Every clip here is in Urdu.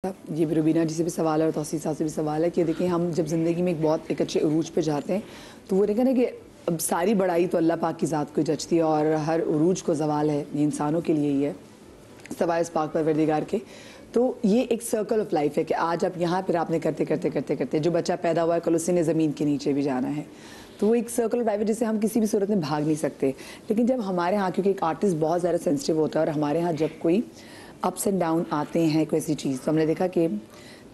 یہ بھی روبینہ جی سے بھی سوال ہے اور توسیع صاحب سے بھی سوال ہے کہ دیکھیں ہم جب زندگی میں ایک اچھے عروج پہ جاتے ہیں تو وہ دیکھیں نا کہ اب ساری بڑائی تو اللہ پاک کی ذات کو جچتی ہے اور ہر عروج کو زوال ہے، یہ انسانوں کے لیے ہی ہے سوائے اس پاک پروردگار کے. تو یہ ایک سرکل آف لائف ہے کہ آج آپ یہاں پھر آپ نے کرتے جو بچہ پیدا ہوا ہے کل اسی نے زمین کے نیچے بھی جانا ہے. تو وہ ایک سرکل آف لائف ہے جسے ہم کسی بھی صورت میں بھاگ نہیں سکتے. لیکن جب ہمارے ہاں کیونکہ ایک آرٹسٹ بہت زیادہ سینسٹیو ہوتا ہے اور ہمارے ہاں جب کوئی اپس اینڈ ڈاؤن آتے ہیں کوئی ایسی چیز تو ہم نے دیکھا کہ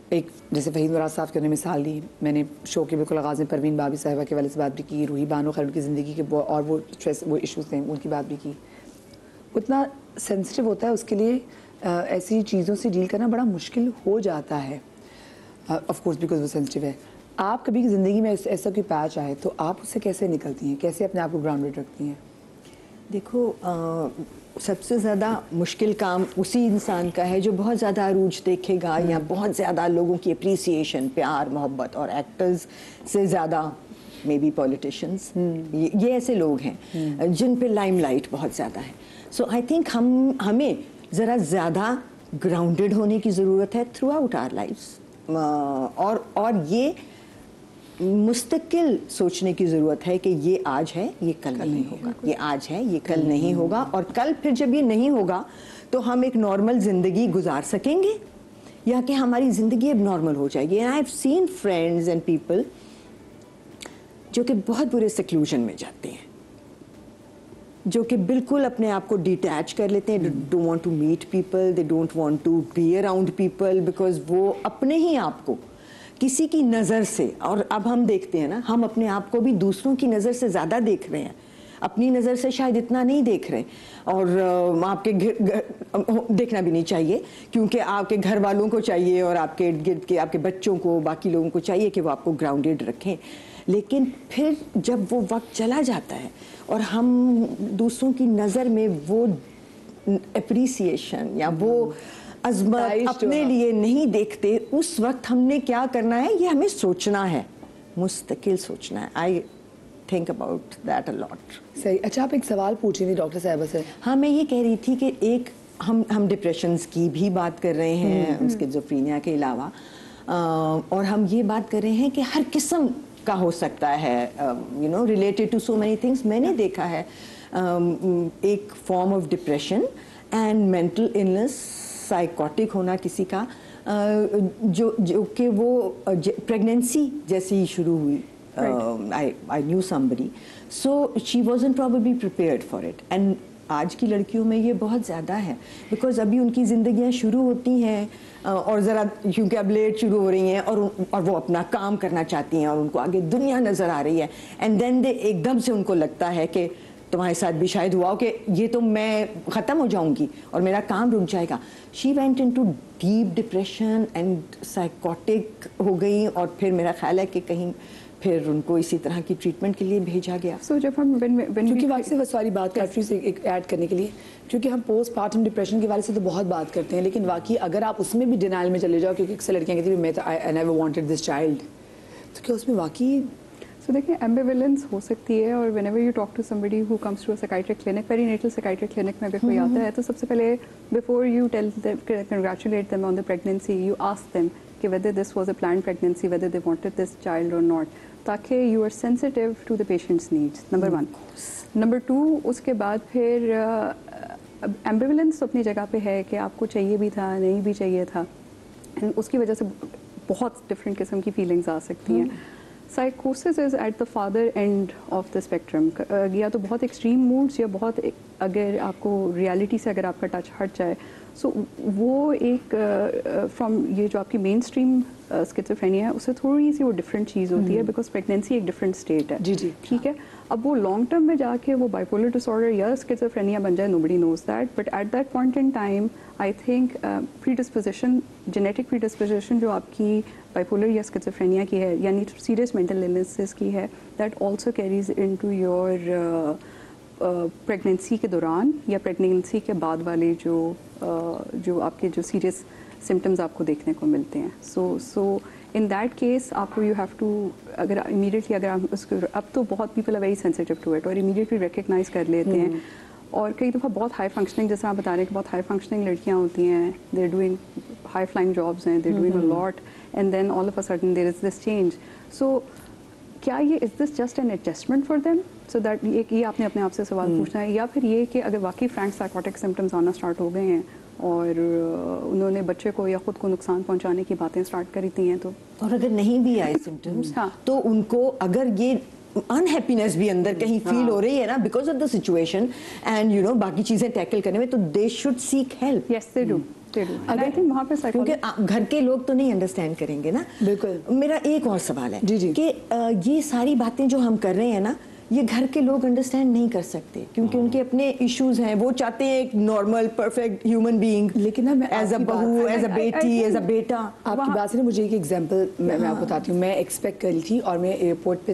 ایک جیسے فہیم مراد صاحب کی انہوں نے مثال دی، میں نے شو کے بالکل آغاز میں پروین بابی صاحبہ کے والے سے بات بھی کی، روحی بانو خیر کی زندگی کے اور وہ اسٹریس وہ ایشوز ہیں ان کی بات بھی کی. اتنا سینسٹیو ہوتا ہے اس کے لیے ایسی چیزوں سے ڈیل کرنا بڑا مشکل ہو جاتا ہے آف کورس بیکاز وہ سینسٹیو ہے. آپ کبھی زندگی میں ایسا کوئی پیچ آئے تو آپ اس سے کیسے نکلتی ہیں، کیسے اپنے آپ کو گراؤنڈڈ رکھتی ہیں؟ دیکھو سب سے زیادہ مشکل کام اسی انسان کا ہے جو بہت زیادہ عروج دیکھے گا یا بہت زیادہ لوگوں کی اپریسیشن، پیار، محبت، اور ایکٹرز سے زیادہ مے بی پولیٹیشینز، یہ ایسے لوگ ہیں جن پہ لائم لائٹ بہت زیادہ ہے. سو آئی تھنک ہمیں ذرا زیادہ گراؤنڈڈ ہونے کی ضرورت ہے تھرو آؤٹ آر لائفز، اور یہ مستقل سوچنے کی ضرورت ہے کہ یہ آج ہے یہ کل نہیں ہوگا، یہ آج ہے یہ کل نہیں ہوگا، اور کل پھر جب یہ نہیں ہوگا تو ہم ایک نارمل زندگی گزار سکیں گے یا کہ ہماری زندگی اب نارمل ہو جائے گی. I have seen friends and people جو کہ بہت برے سیکلوژن میں جاتے ہیں، جو کہ بالکل اپنے آپ کو ڈیٹیچ کر لیتے ہیں، don't want to meet people, they don't want to be around people because وہ اپنے ہی آپ کو کسی کی نظر سے، اور اب ہم دیکھتے ہیں نا ہم اپنے آپ کو بھی دوسروں کی نظر سے زیادہ دیکھ رہے ہیں، اپنی نظر سے شاید اتنا نہیں دیکھ رہے. اور آپ کے دیکھنا بھی نہیں چاہیے کیونکہ آپ کے گھر والوں کو چاہیے اور آپ کے ارد گرد کے آپ کے بچوں کو، باقی لوگوں کو چاہیے کہ وہ آپ کو گراؤنڈڈ رکھیں. لیکن پھر جب وہ وقت چلا جاتا ہے اور ہم دوسروں کی نظر میں وہ اپریسیشن یا وہ عظمت اپنے لیے نہیں دیکھتے، اس وقت ہم نے کیا کرنا ہے، یہ ہمیں سوچنا ہے، مستقل سوچنا ہے. I think about that a lot. صحیح. اچھا آپ ایک سوال پوچھ رہی تھی ڈاکٹر صاحبہ سے. ہاں میں یہ کہہ رہی تھی کہ ایک ہم ڈپریشنز کی بھی بات کر رہے ہیں اسکیزوفرینیا کے علاوہ، اور ہم یہ بات کر رہے ہیں کہ ہر قسم کا ہو سکتا ہے related to so many things. میں نے دیکھا ہے ایک form of depression and mental illness, psychotic ہونا کسی کا، جو کہ وہ پریگنینسی جیسی شروع ہوئی. I knew somebody, so she wasn't probably prepared for it. And آج کی لڑکیوں میں یہ بہت زیادہ ہے بیکاز ابھی ان کی زندگیاں شروع ہوتی ہیں اور ذرا کیونکہ اب لیٹ شروع ہو رہی ہیں اور وہ اپنا کام کرنا چاہتی ہیں اور ان کو آگے دنیا نظر آ رہی ہے. اینڈ دین دے ایک دم سے ان کو لگتا ہے کہ تمہارے ساتھ بھی شاید ہوا ہو کہ یہ تو میں ختم ہو جاؤں گی اور میرا کام رک جائے گا. She went into deep depression and psychotic ہو گئی، اور پھر میرا خیال ہے کہ کہیں پھر ان کو اسی طرح کی ٹریٹمنٹ کے لیے بھیجا گیا. سو جب ہم کیونکہ واقعی وہ ساری بات کافی سے ایک ایڈ کرنے کے لیے، کیونکہ ہم پوسٹ پارٹم ڈپریشن کے والے سے تو بہت بات کرتے ہیں، لیکن واقعی اگر آپ اس میں بھی ڈینائل میں چلے جاؤ، کیونکہ اکثر لڑکیاں کہتی ہیں میں تو I never wanted this child, تو کیا اس میں واقعی دیکھیں ایمبیولنس ہو سکتی ہے. اور whenever you talk to somebody who comes to a psychiatric clinic, perinatal psychiatric clinic میں اگر کوئی آتا ہے تو سب سے پہلے before you tell congratulate them on the pregnancy, you ask them کہ whether this was a planned pregnancy, whether they wanted this child or not, تاکہ you are sensitive to the patient's needs. Number 1. Number 2 اس کے بعد پھر ایمبیولنس اپنی جگہ پہ ہے کہ آپ کو چاہیے بھی تھا نہیں بھی چاہیے تھا، اس کی وجہ سے بہت ڈفرینٹ قسم کی فیلنگز آ سکتی ہیں. سائیکوسس is at the farther end of the spectrum, یا تو بہت ایکسٹریم موڈس یا بہت اگر آپ کو ریالٹی سے اگر آپ کا ٹچ ہٹ جائے، سو وہ ایک فرام یہ جو آپ کی مین اسٹریم اسکیزوفرینیا ہے اس سے تھوڑی سی وہ ڈفرینٹ چیز ہوتی ہے بیکاز پریگنینسی ایک ڈفرینٹ اسٹیٹ ہے. جی ٹھیک ہے. اب وہ لانگ ٹرم میں جا کے وہ بائیپولر ڈس آرڈر یا اسکیزوفرینیا بن جائے، nobody knows that, but at that point in time I think predisposition, genetic predisposition جو آپ کی بائیپولر یا اسکیزوفرینیا کی ہے، یعنی سیریس مینٹل النیسز کی ہے، that also carries into your pregnancy کے دوران یا پریگنینسی کے بعد والے جو آپ کے جو سیریس سمٹمز آپ کو دیکھنے کو ملتے ہیں. سو ان دیٹ کیس آپ کو یو ہیو ٹو، اگر امیڈیٹلی اگر آپ اس کو، اب تو بہت people are very sensitive to it اور امیڈیٹلی ریکگنائز کر لیتے ہیں اور کئی دفعہ بہت ہائی فنکشننگ, جیسے آپ بتا رہے ہیں کہ بہت ہائی فنکشننگ لڑکیاں ہوتی ہیں, they are doing high flying jobs ہیں, they are doing a lot, and then all of a sudden there is this change. So کیا یہ is this just an adjustment for them, so that یہ آپ نے اپنے آپ سے سوال پوچھنا ہے, یا پھر یہ کہ اگر واقعی فرینک سائیکوٹک سمٹمز آنا اسٹارٹ ہو گئے ہیں اور انہوں نے بچے کو یا خود کو نقصان پہنچانے کی باتیں اسٹارٹ کری تھی ہیں تو, اور اگر نہیں بھی آئے سمٹمز تو ان کو اگر یہ انہیپینس بھی اندر کہیں فیل ہو رہی ہے نا because of the situation and you know باقی چیزیں ٹیکل کرنے میں, تو they should seek help. Yes they do. وہاں پہ کیونکہ گھر کے لوگ تو نہیں انڈرسٹینڈ کریں گے نا. بالکل. میرا ایک اور سوال ہے جی کہ یہ ساری باتیں جو ہم کر رہے ہیں نا, یہ گھر کے لوگ انڈرسٹینڈ نہیں کر سکتے کیونکہ ان کے اپنے ایشوز ہیں. وہ چاہتے ہیں ایک نارمل پرفیکٹ ہیومن بینگ, لیکن ایز اے بہو, ایز اے بیٹی, ایز اے بیٹا. آپ کی بات سے مجھے ایک ایگزامپل میں آپ بتاتی ہوں. میں ایکسپیکٹ کر رہی تھی اور میں ایئرپورٹ پہ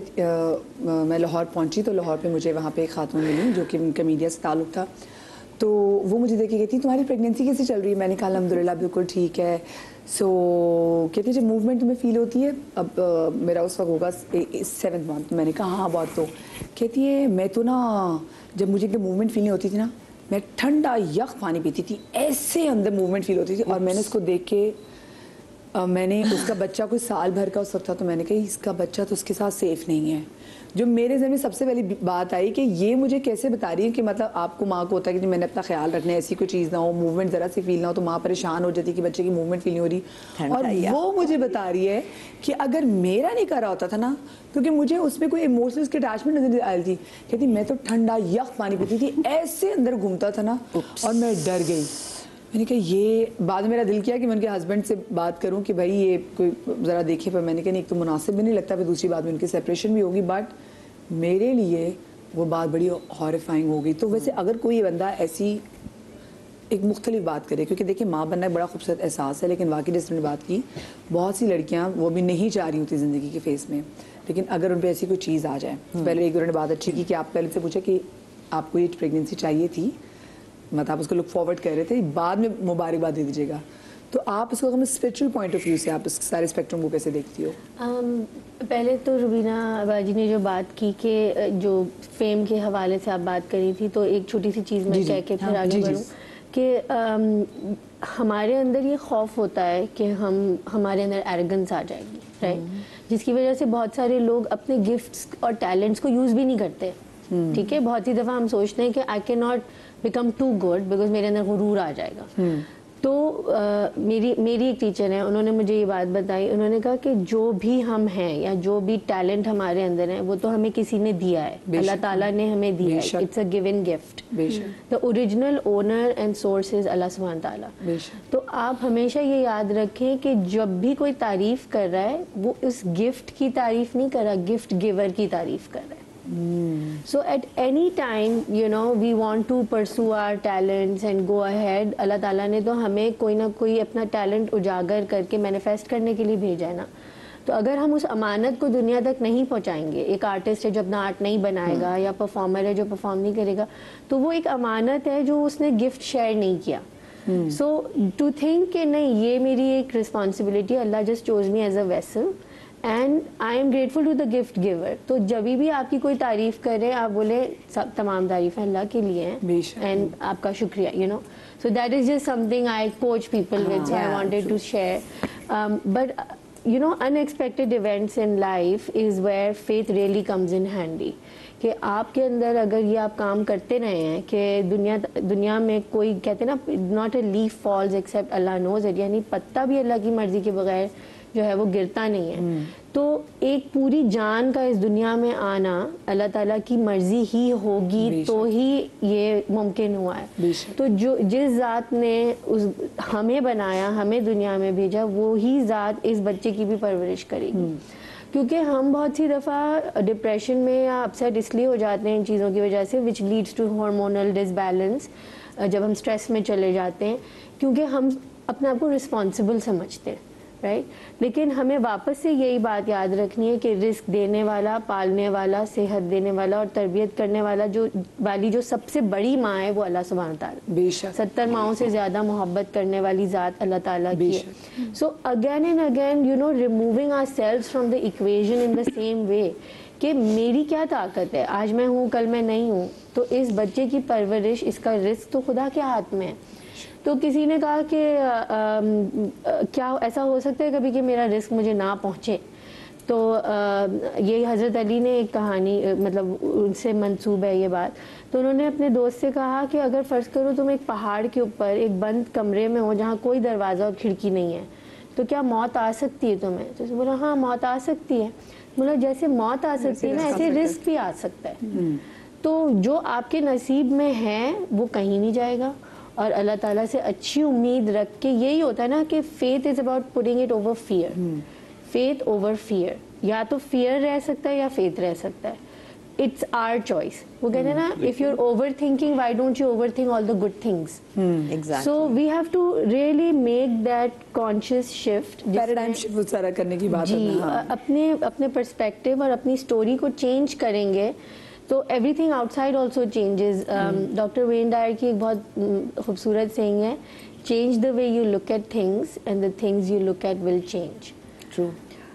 میں لاہور پہنچی, تو لاہور پہ مجھے وہاں پہ ایک خاتون ملی جو کہ ان کا میڈیا سے تعلق تھا. تو وہ مجھے دیکھ کے کہتی تمہاری پریگنینسی کیسے چل رہی ہے؟ میں نے کہا الحمدللہ بالکل ٹھیک ہے. سو کہتی جب موومنٹ تمہیں فیل ہوتی ہے, اب میرا اس وقت ہوگا 7th month. میں نے کہا ہاں بہت. تو کہتی ہے میں تو نا جب مجھے موومنٹ فیل نہیں ہوتی تھی نا, میں ٹھنڈا یک پانی پیتی تھی, ایسے اندر موومنٹ فیل ہوتی تھی. اور میں نے اس کو دیکھ کے میں نے اس کا بچہ کوئی سال بھر کا اس وقت تھا, تو میں نے کہا اس کا بچہ تو اس کے ساتھ سیف نہیں ہے. جو میرے ذہن میں سب سے پہلی بات آئی کہ یہ مجھے کیسے بتا رہی ہے کہ مطلب آپ کو ماں کو ہوتا ہے کہ میں نے اپنا خیال رکھنا ہے, ایسی کوئی چیز نہ ہو, موومنٹ ذرا سی فیل نہ ہو تو ماں پریشان ہو جاتی کہ بچے کی موومنٹ فیل نہیں ہو رہی. اور وہ مجھے بتا رہی ہے کہ اگر میرا نہیں کرا ہوتا تھا نا, کیونکہ مجھے اس میں کوئی ایموشنل کی اٹیچمنٹ نظر آئی تھی, کہتی میں تو ٹھنڈا یک پانی پیتی تھی, ایسے اندر گھومتا تھا نا, اور میں ڈر گئی. میں نے کہا یہ بعد میں میرا دل کیا کہ میں ان کے ہسبینڈ سے بات کروں کہ بھائی یہ کوئی ذرا دیکھے, پر میں نے کہا ایک تو مناسب بھی نہیں لگتا, پھر دوسری بات میں ان کی سیپریشن بھی ہوگی. بٹ میرے لیے وہ بات بڑی ہارفائنگ ہو گئی. تو ویسے اگر کوئی بندہ ایسی ایک مختلف بات کرے, کیونکہ دیکھیں ماں بننا ایک بڑا خوبصورت احساس ہے, لیکن واقعی جس نے بات کی بہت سی لڑکیاں وہ بھی نہیں چاہ رہی ہوتی زندگی کے فیس میں, لیکن اگر ان پہ ایسی کوئی چیز آ جائے. پہلے ایک انہوں نے بات اچھی کی کہ آپ پہلے سے پوچھا کہ آپ کو یہ پریگنینسی چاہیے تھی, مطلب آپ اس کو لک فارورڈ کر رہے تھے, بعد میں مبارکباد دے دیجیے گا. تو آپ اس کو اگر اسپرچل پوائنٹ آف ویو سے آپ اس سارے اسپیکٹرم کو کیسے دیکھتی ہو؟ پہلے تو روبینہ باجی نے جو بات کی کہ جو فیم کے حوالے سے آپ بات کری تھی, تو ایک چھوٹی سی چیز میں کہہ کے پھر آگے بڑھوں کہ ہمارے اندر یہ خوف ہوتا ہے کہ ہمارے اندر ایروگنس آ جائے گی, رائٹ, جس کی وجہ سے بہت سارے لوگ اپنے گفٹس اور ٹیلنٹس کو یوز بھی نہیں کرتے. ٹھیک ہے, بہت سی دفعہ ہم سوچتے ہیں کہ I can not become too good because میرے اندر غرور آ جائے گا. تو میری ایک ٹیچر ہیں, انہوں نے مجھے یہ بات بتائی, انہوں نے کہا کہ جو بھی ہم ہیں یا جو بھی ٹیلنٹ ہمارے اندر ہے وہ تو ہمیں کسی نے دیا ہے, اللہ تعالیٰ نے ہمیں دیا ہے, it's a given gift. The original owner and source is Allah سبحانہ تعالیٰ. تو آپ ہمیشہ یہ یاد رکھیں کہ جب بھی کوئی تعریف کر رہا ہے وہ اس گفٹ کی تعریف نہیں کر رہا, گفٹ گیور کی تعریف کر رہا ہے. So at any time, you know, we want to pursue our talents and go ahead. اللہ تعالیٰ نے تو ہمیں کوئی نہ کوئی اپنا ٹیلنٹ اجاگر کر کے مینیفیسٹ کرنے کے لیے بھیجا ہے نا. تو اگر ہم اس امانت کو دنیا تک نہیں پہنچائیں گے, ایک آرٹسٹ ہے جو اپنا آرٹ نہیں بنائے گا, یا پرفارمر ہے جو پرفارم نہیں کرے گا, تو وہ ایک امانت ہے جو اس نے گفٹ شیئر نہیں کیا. سو ٹو تھنک کہ نہیں یہ میری ایک responsibility, Allah just chose me as a vessel and I am grateful to the gift giver. تو جب بھی آپ کی کوئی تعریف کرے آپ بولے سب تمام تعریفیں اللہ کے لیے ہیں اینڈ آپ کا شکریہ, you know. So that is just something I coach people with, so I wanted to share. But you know, unexpected events in life is where faith really comes in handy. کہ آپ کے اندر اگر یہ آپ کام کرتے رہے ہیں کہ دنیا میں کوئی کہتے ہیں نا not a leaf falls except Allah knows it, یعنی پتا بھی اللہ کی مرضی کے بغیر جو ہے وہ گرتا نہیں ہے. تو ایک پوری جان کا اس دنیا میں آنا اللہ تعالیٰ کی مرضی ہی ہوگی تو ہی یہ ممکن ہوا ہے. تو جو جس ذات نے ہمیں بنایا, ہمیں دنیا میں بھیجا, وہی ذات اس بچے کی بھی پرورش کرے گی. کیونکہ ہم بہت سی دفعہ ڈپریشن میں یا اپسیٹ اس لیے ہو جاتے ہیں ان چیزوں کی وجہ سے which leads to hormonal disbalance, جب ہم اسٹریس میں چلے جاتے ہیں, کیونکہ ہم اپنے آپ کو رسپانسبل سمجھتے ہیں, رائٹ. لیکن ہمیں واپس سے یہی بات یاد رکھنی ہے کہ رزق دینے والا, پالنے والا, صحت دینے والا اور تربیت کرنے والا جو سب سے بڑی ماں ہے وہ اللہ سبحانہ تعالیٰ. 70 ماؤں سے زیادہ محبت کرنے والی ذات اللہ تعالیٰ کی ہے. So again and again you know removing ourselves from the equation in the same way کہ میری کیا طاقت ہے, آج میں ہوں کل میں نہیں ہوں, تو اس بچے کی پرورش, اس کا رزق تو خدا کے ہاتھ میں ہے. تو کسی نے کہا کہ کیا ایسا ہو سکتا ہے کبھی کہ میرا رزق مجھے نہ پہنچے؟ تو یہ حضرت علی نے ایک کہانی, مطلب ان سے منسوب ہے یہ بات, تو انہوں نے اپنے دوست سے کہا کہ اگر فرض کرو تم ایک پہاڑ کے اوپر ایک بند کمرے میں ہو جہاں کوئی دروازہ اور کھڑکی نہیں ہے, تو کیا موت آ سکتی ہے تمہیں؟ تو اسے بولا ہاں موت آ سکتی ہے. بولا جیسے موت آ سکتی ہے نا ایسے رزق بھی آ سکتا ہے. تو جو آپ کے نصیب میں ہے وہ کہیں نہیں جائے گا, اور اللہ تعالیٰ سے اچھی امید رکھ کے, یہی ہوتا ہے نا کہ faith is about putting it over fear, faith over fear, یا تو فیئر رہ سکتا ہے یا فیتھ رہ سکتا ہے. It's our choice. وہ کہتے ہیں نا if you are overthinking why don't you overthink all the good things. So we have to really make that conscious shift, paradigm shift سارا کرنے کی بات ہے. جی, اپنے پرسپیکٹیو اور اپنی اسٹوری کو چینج کریں گے تو everything outside also changes. Doctor Wayne Dyer کی ایک بہت خوبصورت سینگ ہے, change the way you look at things and the things you look at will change. True.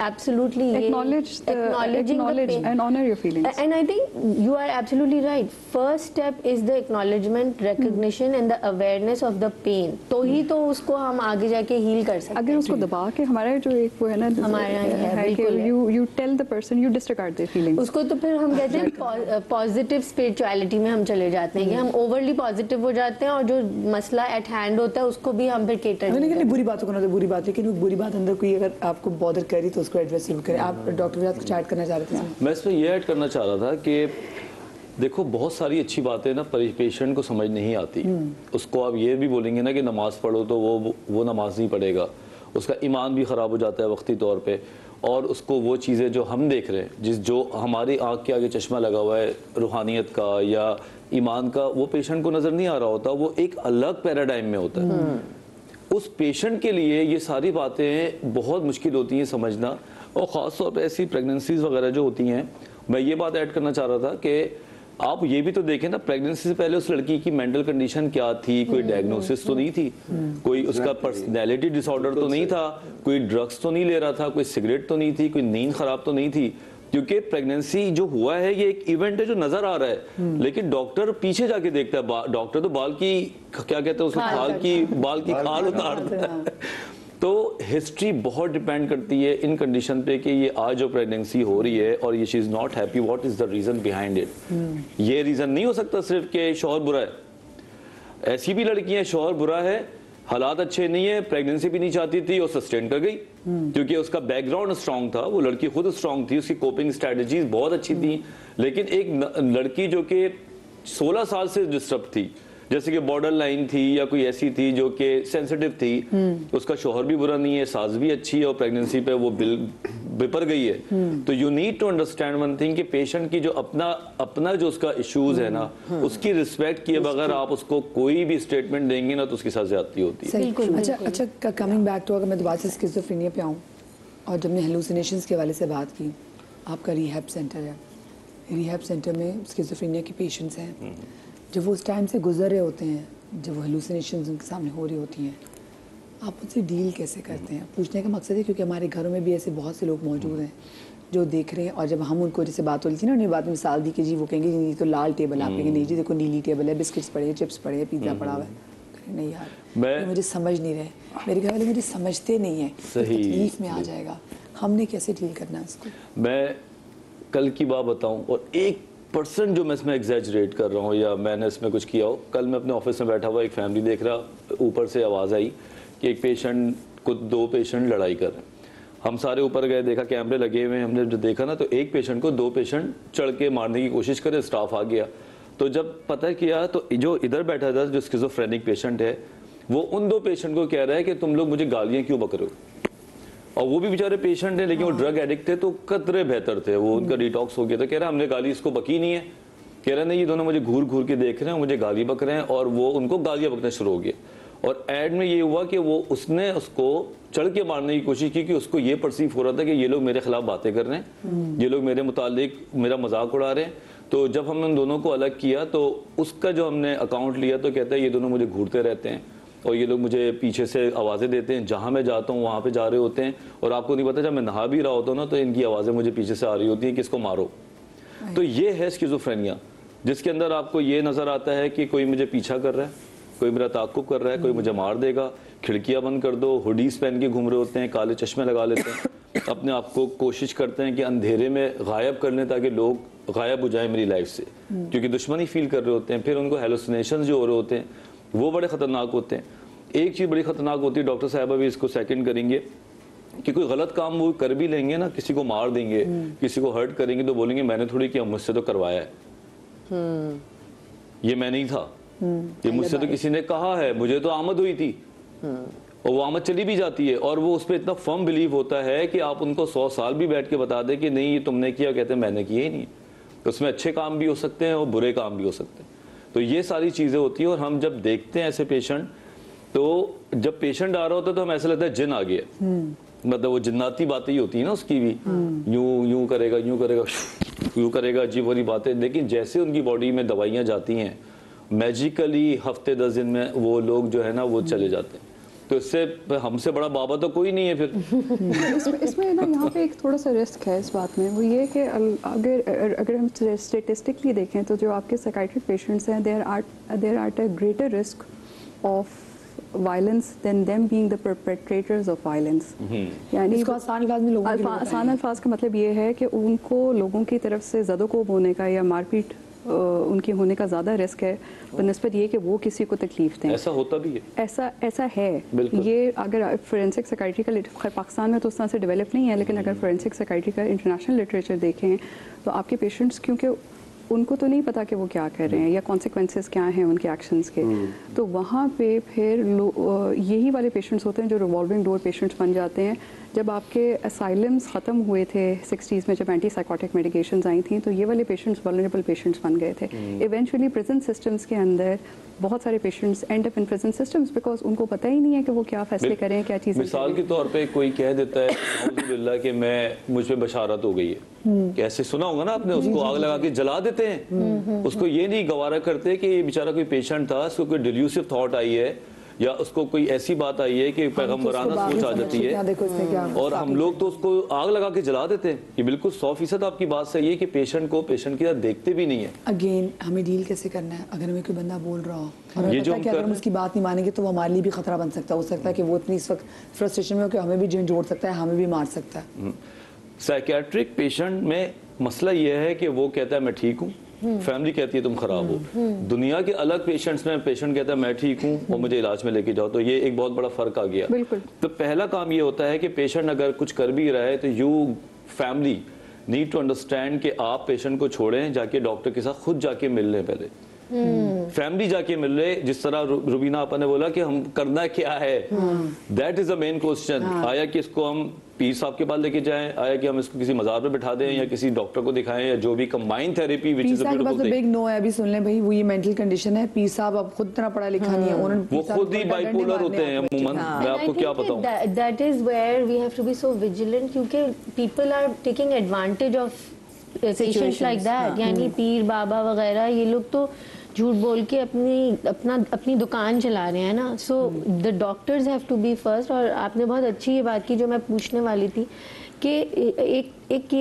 absolutely. Acknowledge acknowledge and honor your feelings. And I think you are absolutely right. First step is the acknowledgement, recognition and the awareness of the pain. تو ہی تو اس کو ہم آگے جا کے heal کر سکتے ہیں. اگر اس کو دبا کے ہمارا جو ایک وہ ہے نا, you tell the person, you disregard their feelings. اس کو تو پھر ہم کہتے ہیں positive spirituality میں ہم چلے جاتے ہیں کہ ہم overly positive ہو جاتے ہیں, اور جو مسئلہ at hand ہوتا ہے اس کو بھی ہم پھر cater نہیں کرتے. بری باتوں کو نہ بری بات, لیکن بری بات اندر کوئی اگر آپ کو بادر کری تو اس کو ایڈریس ضرور کریں. آپ ڈاکٹر ویاد کچھ ایڈ کرنا چاہ رہے تھے؟ میں اس میں یہ ایڈ کرنا چاہ رہا تھا کہ دیکھو بہت ساری اچھی باتیں نا پیشنٹ کو سمجھ نہیں آتی. اس کو آپ یہ بھی بولیں گے نا کہ نماز پڑھو تو وہ نماز نہیں پڑھے گا, اس کا ایمان بھی خراب ہو جاتا ہے وقتی طور پہ, اور اس کو وہ چیزیں جو ہم دیکھ رہے ہیں, جو ہماری آنکھ کے آگے چشمہ لگا ہوا ہے روحانیت کا یا ایمان کا, وہ پیشنٹ کو نظر نہیں آ رہا ہوتا, وہ ایک الگ پیراڈائم میں ہوتا ہے. اس پیشنٹ کے لیے یہ ساری باتیں بہت مشکل ہوتی ہیں سمجھنا, اور خاص طور پہ ایسی پریگننسیز وغیرہ جو ہوتی ہیں. میں یہ بات ایڈ کرنا چاہ رہا تھا کہ آپ یہ بھی تو دیکھیں نا, پریگننسی سے پہلے اس لڑکی کی مینٹل کنڈیشن کیا تھی, کوئی ڈائگنوسس تو نہیں تھی, کوئی اس کا پرسنالٹی ڈس آرڈر تو نہیں تھا, کوئی ڈرگس تو نہیں لے رہا تھا, کوئی سگریٹ تو نہیں تھی, کوئی نیند خراب تو نہیں تھی. کیونکہ پریگننسی جو ہوا ہے یہ ایک ایونٹ ہے جو نظر آ رہا ہے, لیکن ڈاکٹر پیچھے جا کے دیکھتا ہے. ڈاکٹر تو بال کی کیا کہتے ہیں اس کو, بال کی کھال اتارتا ہے. تو ہسٹری بہت ڈیپینڈ کرتی ہے ان کنڈیشن پہ کہ یہ آج جو پریگننسی ہو رہی ہے اور یہ she is not happy, what is the reason behind it. یہ ریزن نہیں ہو سکتا صرف کہ شوہر برا ہے. ایسی بھی لڑکیاں شوہر برا ہے, حالات اچھے نہیں ہیں, پریگننسی بھی نہیں چاہتی تھی اور سسٹین کر گئی کیونکہ اس کا بیک گراؤنڈ اسٹرانگ تھا, وہ لڑکی خود اسٹرانگ تھی, اس کی کوپنگ اسٹریٹجیز بہت اچھی تھیں. لیکن ایک لڑکی جو کہ 16 سال سے ڈسٹرب تھی, جیسے کہ بارڈر لائن تھی یا کوئی ایسی تھی جو کہ سینسٹیو تھی, اس کا شوہر بھی برا نہیں ہے, ساس بھی اچھی ہے, اور پریگننسی پہ وہ بپر گئی ہے. تو you need to understand one thing کہ پیشنٹ کی جو اپنا جو اس کا ایشوز ہے نا, اس کی ریسپیکٹ کیے بغیر آپ اس کو کوئی بھی اسٹیٹمنٹ دیں گے نا تو اس کے ساتھ زیادتی ہوتی ہے. اچھا, کمنگ بیک ٹو, اگر میں دوبارہ سے اسکیزوفرینیا پہ آؤں, اور جب میں ہیلوسینیشنز کے حوالے سے بات کی, آپ کا ریہیب سینٹر ہے, ریہیب سینٹر میں اسکیزوفرینیا کے پیشنٹس ہیں, جب وہ اس ٹائم سے گزر رہے ہوتے ہیں, جب وہ ہیلوسینیشنز ان کے سامنے ہو رہی ہوتی ہیں, آپ ان سے ڈیل کیسے کرتے ہیں؟ پوچھنے کا مقصد ہے کیونکہ ہمارے گھروں میں بھی ایسے بہت سے لوگ موجود ہیں جو دیکھ رہے ہیں, اور جب ہم ان کو جیسے بات ہو رہی تھی نا, انہیں بات میں مثال دی کہ جی وہ کہیں گے جی تو لال ٹیبل, آپ کہیں گے نہیں جی دیکھو نیلی ٹیبل ہے, بسکٹس پڑے ہیں, چپس پڑے ہیں, پیزا پڑا ہوا ہے. نہیں یار, مجھے سمجھ نہیں رہے, میرے گھر والے مجھے سمجھتے نہیں ہیں, تکلیف میں آ جائے گا, ہم نے کیسے ڈیل کرنا ہے اس کو؟ میں کل کی بات بتاؤں, اور 1% جو میں اس میں ایگزیجریٹ کر رہا ہوں یا میں نے اس میں کچھ کیا ہو. کل میں اپنے آفس میں بیٹھا ہوا, ایک فیملی دیکھ رہا, اوپر سے آواز آئی کہ ایک پیشنٹ کو 2 پیشنٹ لڑائی کر رہے ہیں. ہم سارے اوپر گئے, دیکھا کیمرے لگے ہوئے ہیں, ہم نے جو دیکھا نا تو ایک پیشنٹ کو 2 پیشنٹ چڑھ کے مارنے کی کوشش کرے, اسٹاف آ گیا. تو جب پتہ کیا تو جو ادھر بیٹھا تھا جو اسکیزوفرینک پیشنٹ ہے, وہ ان 2 پیشنٹ کو کہہ رہا ہے کہ تم لوگ مجھے گالیاں کیوں بک رہے ہو, اور وہ بھی بیچارے پیشنٹ ہیں لیکن وہ ڈرگ ایڈکٹ تھے تو قطرے بہتر تھے, وہ ان کا ڈیٹاکس ہو گیا. تو کہہ رہا ہم نے گالی اس کو بکی نہیں ہے, کہہ رہا نہیں یہ دونوں مجھے گھور گھور کے دیکھ رہے ہیں, مجھے گالی بک رہے ہیں, اور وہ ان کو گالیاں بکنا شروع ہو گیا. اور ایڈ میں یہ ہوا کہ اس نے اس کو چڑھ کے مارنے کی کوشش کی کہ اس کو یہ پرسیو ہو رہا تھا کہ یہ لوگ میرے خلاف باتیں کر رہے ہیں, یہ لوگ میرے متعلق میرا مذاق اڑا رہے ہیں. تو جب ہم نے ان دونوں کو الگ کیا تو اس کا جو ہم نے اکاؤنٹ لیا تو کہتا ہے یہ دونوں مجھے گھورتے رہتے ہیں, اور یہ لوگ مجھے پیچھے سے آوازیں دیتے ہیں, جہاں میں جاتا ہوں وہاں پہ جا رہے ہوتے ہیں, اور آپ کو نہیں پتا جب میں نہا بھی رہا ہوتا ہوں نا تو ان کی آوازیں مجھے پیچھے سے آ رہی ہوتی ہیں کہ اس کو مارو. تو یہ ہے اسکیزوفرینیا, جس کے اندر آپ کو یہ نظر آتا ہے کہ کوئی مجھے پیچھا کر رہا ہے, کوئی میرا تعاقب کر رہا ہے, کوئی مجھے مار دے گا, کھڑکیاں بند کر دو, ہوڈیز پہن کے گھوم رہے ہوتے ہیں, کالے چشمے لگا لیتے ہیں, اپنے آپ کو کوشش کرتے ہیں کہ اندھیرے میں غائب کر لیں تاکہ لوگ غائب ہو جائیں میری لائف سے, کیونکہ دشمنی فیل کر رہے ہوتے ہیں. پھر ان کو ہیلوسینیشنز جو ہو رہے ہوتے ہیں وہ بڑے خطرناک ہوتے ہیں. ایک چیز بڑی خطرناک ہوتی ہے, ڈاکٹر صاحبہ بھی اس کو سیکنڈ کریں گے, کہ کوئی غلط کام وہ کر بھی لیں گے نا, کسی کو مار دیں گے, کسی کو ہرٹ کریں گے, تو بولیں گے میں نے تھوڑی کیا, مجھ سے تو کروایا ہے, یہ میں نہیں تھا, یہ مجھ سے تو کسی نے کہا ہے, مجھے تو آمد ہوئی تھی. اور وہ آمد چلی بھی جاتی ہے, اور وہ اس پہ اتنا فرم بلیو ہوتا ہے کہ آپ ان کو 100 سال بھی بیٹھ کے بتا دیں کہ نہیں یہ تم نے کیا, کہتے ہیں میں نے کیا ہی نہیں. اس میں اچھے کام بھی ہو سکتے ہیں اور برے کام بھی ہو سکتے ہیں. تو یہ ساری چیزیں ہوتی ہیں, اور ہم جب دیکھتے ہیں ایسے پیشنٹ, تو جب پیشنٹ آ رہا ہوتا ہے تو ہمیں ایسا لگتا ہے جن آ گیا, مطلب وہ جناتی باتیں ہی ہوتی ہیں نا اس کی بھی, یوں کرے گا, یوں کرے گا, یوں کرے گا, عجیب والی باتیں. لیکن جیسے ان کی باڈی میں دوائیاں جاتی ہیں, میجیکلی ہفتے 10 دن میں وہ لوگ جو ہے نا وہ چلے جاتے ہیں. تو اس سے ہم سے بڑا بابا تو کوئی نہیں ہے پھر. اس میں نا یہاں پہ ایک تھوڑا سا رسک ہے اس بات میں, وہ یہ کہ اگر ہم اسٹیٹسٹکلی دیکھیں تو جو آپ کے سائیکائٹرک پیشنٹس ہیں, there are at a greater risk of violence than them being the perpetrators of violence. یعنی اس کو آسان الفاظ میں لوگوں کے لیے آسان الفاظ کا مطلب یہ ہے کہ ان کو لوگوں کی طرف سے زد و کوب ہونے کا یا مار پیٹ ان کی ہونے کا زیادہ رسک ہے بنسبت یہ کہ وہ کسی کو تکلیف دیں. ایسا ہوتا بھی ہے, ایسا ہے. یہ اگر فورینسک سائیکائٹری کا پاکستان میں تو اس طرح سے ڈیولپ نہیں ہے, لیکن اگر فورینسک سائیکائٹری کا انٹرنیشنل لٹریچر دیکھیں تو آپ کے پیشنٹس, کیونکہ ان کو تو نہیں پتا کہ وہ کیا کر رہے ہیں یا کانسیکوینسز کیا ہیں ان کے ایکشنز کے, تو وہاں پہ پھر یہی والے پیشنٹس ہوتے ہیں جو ریوالونگ ڈور پیشنٹس بن جاتے ہیں. جب آپ کے اسائلمس ختم ہوئے تھے 60s میں, جب اینٹی سائیکوٹک میڈیکیشنز آئی تھیں, تو یہ والے پیشنٹس ولنریبل پیشنٹس بن گئے تھے. ایونچولی پریزن سسٹمز کے اندر بہت سارے patients end up in prison systems because ان کو پتہ ہی نہیں ہے کہ وہ کیا فیصلے کریں, کیا چیزیں. مثال کے طور پہ کوئی کہہ دیتا ہے اعوذ باللہ کہ میں مجھ پہ بشارت ہو گئی ہے, کیسے سنا ہوگا نا آپ نے, اس کو آگ لگا کے جلا دیتے ہیں. اس کو یہ نہیں گوارا کرتے کہ یہ بیچارہ کوئی پیشنٹ تھا, اس کو کوئی ڈیلیوسو تھاٹ آئی ہے یا اس کو کوئی ایسی بات آئی ہے کہ پیغمبرانہ سوچ آ جاتی ہے, اور ہم لوگ تو اس کو آگ لگا کے جلا دیتے ہیں. یہ بالکل 100% آپ کی بات صحیح ہے کہ پیشنٹ کو پیشنٹ کی طرح دیکھتے بھی نہیں ہے. اگین ہمیں ڈیل کیسے کرنا ہے, اگر ہمیں کوئی بندہ بول رہا ہو اور ہمیں پتہ ہے کہ اگر ہم اس کی بات نہیں مانیں گے تو وہ ہمارے لیے بھی خطرہ بن سکتا ہے. ہو سکتا ہے کہ وہ اتنی اس وقت فرسٹریشن میں ہو کہ ہمیں بھی جن جوڑ سکتا ہے, ہمیں بھی مار سکتا ہے. سائیکیٹرک پیشنٹ میں مسئلہ یہ ہے کہ وہ کہتا ہے میں ٹھیک ہوں, فیملی کہتی ہے تم خراب ہو. دنیا کے الگ پیشنٹس میں پیشنٹ کہتا ہے میں ٹھیک ہوں اور مجھے علاج میں لے کے جاؤ. تو یہ ایک بہت بڑا فرق آ گیا. تو پہلا کام یہ ہوتا ہے کہ پیشنٹ اگر کچھ کر بھی رہا ہے تو you family need to understand کہ آپ پیشنٹ کو چھوڑیں, جا کے ڈاکٹر کے ساتھ خود جا کے مل لیں. پہلے فیملی جا کے مل لے, جس طرح روبینہ آپا نے بولا کہ ہم کرنا کیا ہے, that is the main question. آیا کہ اس کو ہم پیر صاحب کے پاس لے کے جائیں, آیا کہ ہم اس کو کسی مزار پہ بٹھا دیں یا کسی ڈاکٹر کو دکھائیں, یا جو بھی combine therapy which is a beautiful thing. Big no ہے, ابھی سن لیں بھائی, وہ یہ مینٹل کنڈیشن ہے. پیر صاحب اب خود اتنا پڑھا لکھا نہیں ہے, وہ خود ہی بائی پولر ہوتے ہیں عموماً. میں آپ کو کیا بتاؤں, that is where we have to be so vigilant, کیونکہ people are taking advantage of patients like that. یعنی پیر بابا وغیرہ یہ لوگ تو جھوٹ بول کے اپنی دکان چلا رہے ہیں نا. So the doctors have to be first. اور آپ نے بہت اچھی یہ بات کی جو میں پوچھنے والی تھی کہ ایک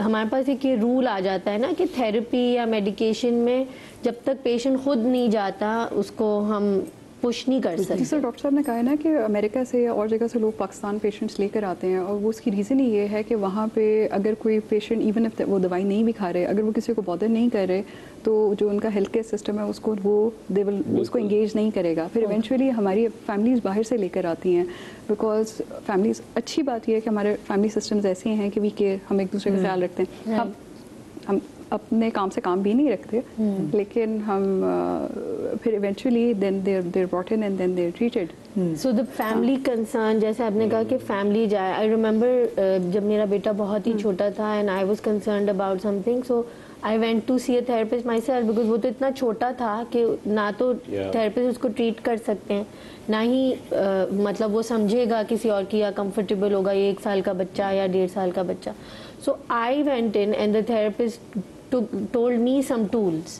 ہمارے پاس ایک یہ رول آ جاتا ہے نا کہ تھیراپی یا میڈیکیشن میں جب تک پیشنٹ خود نہیں جاتا اس کو ہم پش نہیں کر سکتے. جی سر, ڈاکٹر صاحب نے کہا ہے نا کہ امریکہ سے یا اور جگہ سے لوگ پاکستان پیشنٹس لے کر آتے ہیں, اور وہ اس کی ریزن ہی یہ ہے کہ وہاں پہ اگر کوئی پیشنٹ ایون اف وہ دوائی نہیں بھی کھا رہے, اگر وہ کسی کو بادر نہیں کر رہے, تو جو ان کا ہیلتھ کیئر سسٹم ہے اس کو وہ اس کو انگیج نہیں کرے گا. پھر ایونچولی ہماری فیملیز باہر سے لے کر آتی ہیں, بیکاز فیملیز, اچھی بات یہ ہے کہ ہمارے فیملی سسٹمز ایسے ہیں کہ وی کیئر, ہم ایک دوسرے کا خیال رکھتے ہیں. ہم اپنے کام سے کام بھی نہیں رکھتے, لیکن ہم پھر eventually then they're brought in and then they're treated. So the family concern, جیسے آپ نے کہا کہ فیملی جائے. I remember جب میرا بیٹا بہت ہی چھوٹا تھا and I was concerned about something, so I went to see a therapist myself because وہ تو اتنا چھوٹا تھا کہ نہ تو therapist اس کو ٹریٹ کر سکتے ہیں, نہ ہی مطلب وہ سمجھے گا کسی اور کی یا کمفرٹیبل ہوگا یہ 1 سال کا بچہ یا 1.5 سال کا بچہ. So I went in and the therapist told me some tools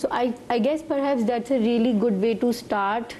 So I guess perhaps that's a really good way to start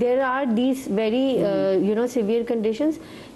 there are these very severe conditions